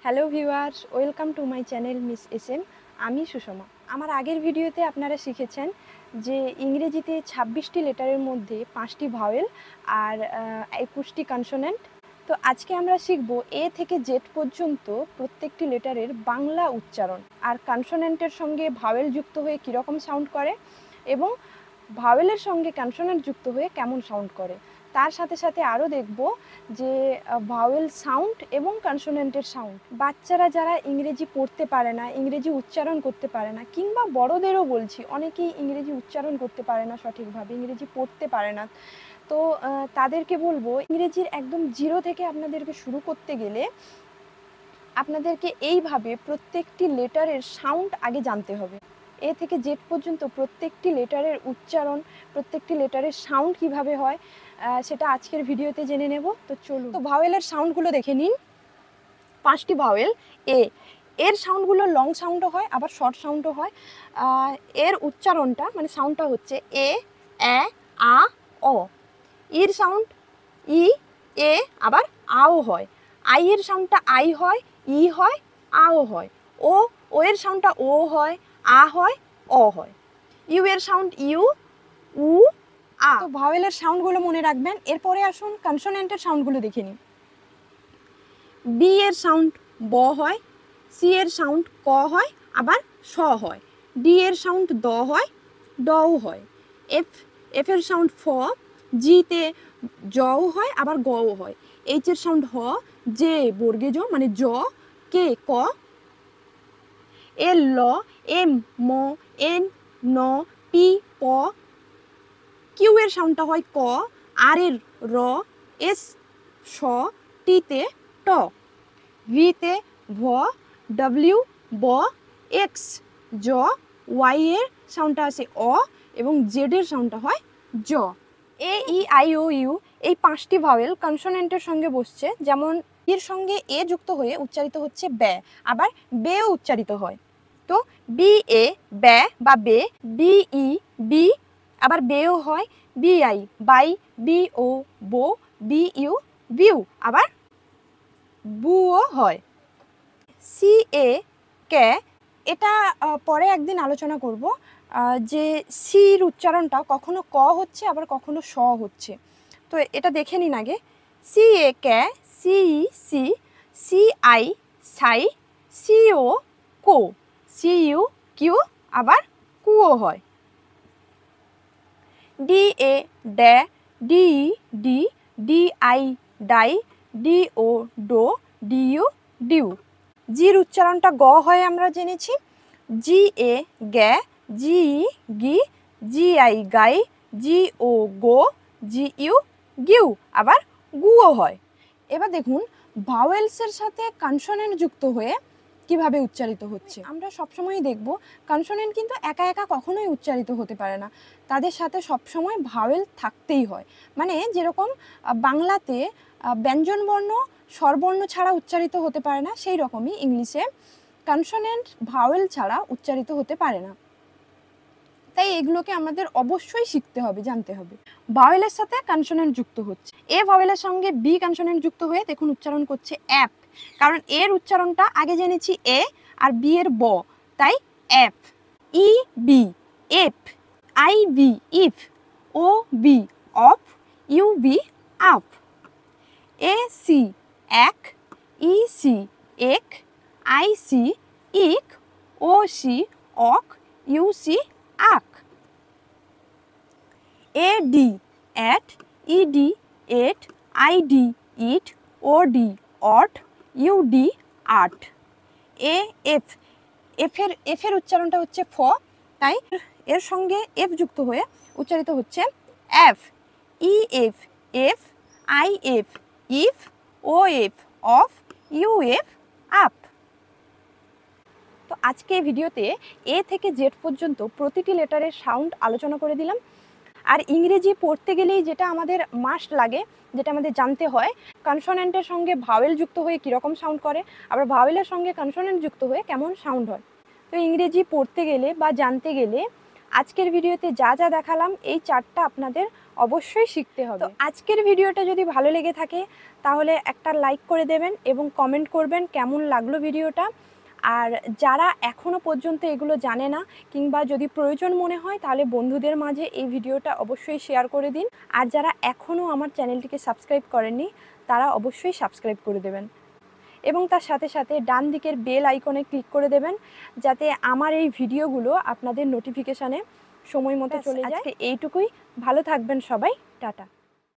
Hello viewers, welcome to my channel miss S M. আমি সুষমা। আমার আগের ভিডিওতে আপনারা শিখেছেন যে ইংরেজিতে 26টি লেটারের মধ্যে 5টি ভাওয়েল আর 21টি কনসোনেন্ট। তো আজকে আমরা শিখব এ থেকে জেড পর্যন্ত প্রত্যেকটি লেটারের বাংলা উচ্চারণ আর কনসোনেন্টের সঙ্গে ভাওয়েল যুক্ত হয়ে কীরকম সাউন্ড করে এবং ভাওয়েলের সঙ্গে কনসোনেন্ট যুক্ত হয়ে কেমন সাউন্ড করে। তার সাথে সাথে আরও দেখব যে ভাওয়েল সাউন্ড এবং কনসোনেন্টের সাউন্ড। বাচ্চারা যারা ইংরেজি পড়তে পারে না, ইংরেজি উচ্চারণ করতে পারে না, কিংবা বড়দেরও বলছি, অনেকেই ইংরেজি উচ্চারণ করতে পারে না সঠিকভাবে, ইংরেজি পড়তে পারে না, তো তাদেরকে বলবো ইংরেজির একদম জিরো থেকে আপনাদেরকে শুরু করতে গেলে আপনাদেরকে এইভাবে প্রত্যেকটি লেটারের সাউন্ড আগে জানতে হবে। এ থেকে জেড পর্যন্ত প্রত্যেকটি লেটারের উচ্চারণ, প্রত্যেকটি লেটারের সাউন্ড কিভাবে হয় সেটা আজকের ভিডিওতে জেনে নেব। তো চলুন, তো ভাওয়েলের সাউন্ডগুলো দেখে নিন। 5টি ভাওয়েল। এর সাউন্ডগুলো লং সাউন্ডও হয়, আবার শর্ট সাউন্ডও হয়। এর উচ্চারণটা মানে সাউন্ডটা হচ্ছে এ, এ, আ, অ। ইর সাউন্ড ই, এ, আবার আও হয়। আই এর সাউন্ডটা আই হয়, ই হয়, আও হয়। ও এর সাউন্ডটা ও হয়, আ হয়, অ হয়। ইউ এর সাউন্ড ইউ, উ, আ। তো ভাওয়েলের সাউন্ডগুলো মনে রাখবেন। এরপরে আসুন কনসোনেন্টের সাউন্ডগুলো দেখে নিন। বি এর সাউন্ড ব হয়, সি এর সাউন্ড ক হয়, আবার স হয়। ডি এর সাউন্ড দ হয়, ডও হয়। এফ এর সাউন্ড ফ, জিতে জও হয়, আবার গও হয়। এইচ এর সাউন্ড হ, জে বর্গে জ মানে জ, কে ক, এল ল, এম ম, এন ন, পি প। কিউ এর সাউন্ডটা হয় ক, আর এর র, এস স, টিতে ট, ভিতে ভ, ডব্লিউ ব, এক্স জ, ওয়াই এর সাউন্ডটা আছে অ, এবং জেড এর সাউন্ডটা হয় জ। এ ই আই ও ইউ এই 5টি ভাওয়েল কনসোনেন্টের সঙ্গে বসছে। যেমন এর সঙ্গে এ যুক্ত হয়ে উচ্চারিত হচ্ছে ব্যা, আবার বেও উচ্চারিত হয়। তো বি এ ব্যা বা বে, বি ই বি, আবার বেও হয়। বি আই বাই, বি ও বো, বি ইউ বিউ, আবার বুও হয়। সি এ কে, এটা পরে একদিন আলোচনা করব যে সির উচ্চারণটা কখনো ক হচ্ছে, আবার কখনো স হচ্ছে। তো এটা দেখে নিন আগে। সি এ কে, সি ই সি, সি আই সাই, সি ও কো, সি ইউ কিউ, আবার কুও হয়। ডি এ ড্যা, ডি ই ডি, ডি আই ডাই, ডি ও ডো, ডি ইউ ডিউ। জির উচ্চারণটা গ হয় আমরা জেনেছি। জি এ গ্যা, জি ই গি, G I guy, G O go, G U গিউ, আবার গুও হয়। এবার দেখুন ভাওয়েলসের সাথে কনসোনেন্ট যুক্ত হয়ে কিভাবে উচ্চারিত হচ্ছে। আমরা সবসময়ই দেখব কনসোনেন্ট কিন্তু একা একা কখনোই উচ্চারিত হতে পারে না, তাদের সাথে সবসময় ভাওয়েল থাকতেই হয়। মানে যেরকম বাংলাতে ব্যঞ্জনবর্ণ স্বরবর্ণ ছাড়া উচ্চারিত হতে পারে না, সেই রকমই ইংলিশে কনসোনেন্ট ভাওয়েল ছাড়া উচ্চারিত হতে পারে না। তাই এগুলোকে আমাদের অবশ্যই শিখতে হবে, জানতে হবে। ভাওয়েলের সাথে কনসোনেন্ট যুক্ত হচ্ছে। এ ভাওয়েলের সঙ্গে বি কনসোনেন্ট যুক্ত হয়ে দেখুন উচ্চারণ করছে অ্যাপ, কারণ এর উচ্চারণটা আগে জেনেছি এ, আর বি এর ব, তাই অ্যাপ। ই বি এপ, আই বি ইফ, ও বি অফ, ইউ বি আপ। এ সি এক, ই সি এক, আই সি ইক, ও সি অক, ইউ সি আক। এ ডি এট, ই ডি এট, আই ডি ইট, ও ডি অট, ইউ ডি আট। এ এফ, এফের উচ্চারণটা হচ্ছে ফ, তাই এর সঙ্গে এফ যুক্ত হয়ে উচ্চারিত হচ্ছে F. E F F, I F if, O F of, U F up. তো আজকে ভিডিওতে এ থেকে জেড পর্যন্ত প্রতিটি লেটারের সাউন্ড আলোচনা করে দিলাম। আর ইংরেজি পড়তে গেলেই যেটা আমাদের মাস্ট লাগে, যেটা আমাদের জানতে হয়, কনসোনেন্টের সঙ্গে ভাওয়েল যুক্ত হয়ে কীরকম সাউন্ড করে, আবার ভাওয়েলের সঙ্গে কনসোনেন্ট যুক্ত হয়ে কেমন সাউন্ড হয়। তো ইংরেজি পড়তে গেলে বা জানতে গেলে আজকের ভিডিওতে যা যা দেখালাম এই চারটা আপনাদের অবশ্যই শিখতে হবে। তো আজকের ভিডিওটা যদি ভালো লেগে থাকে তাহলে একটা লাইক করে দেবেন এবং কমেন্ট করবেন কেমন লাগলো ভিডিওটা। আর যারা এখনও পর্যন্ত এগুলো জানে না কিংবা যদি প্রয়োজন মনে হয় তাহলে বন্ধুদের মাঝে এই ভিডিওটা অবশ্যই শেয়ার করে দিন। আর যারা এখনও আমার চ্যানেলটিকে সাবস্ক্রাইব করেননি তারা অবশ্যই সাবস্ক্রাইব করে দেবেন এবং তার সাথে সাথে ডান দিকের বেল আইকনে ক্লিক করে দেবেন যাতে আমার এই ভিডিওগুলো আপনাদের নোটিফিকেশানে সময় মতো চলে যায়। আজকে এইটুকুই, ভালো থাকবেন সবাই, টাটা।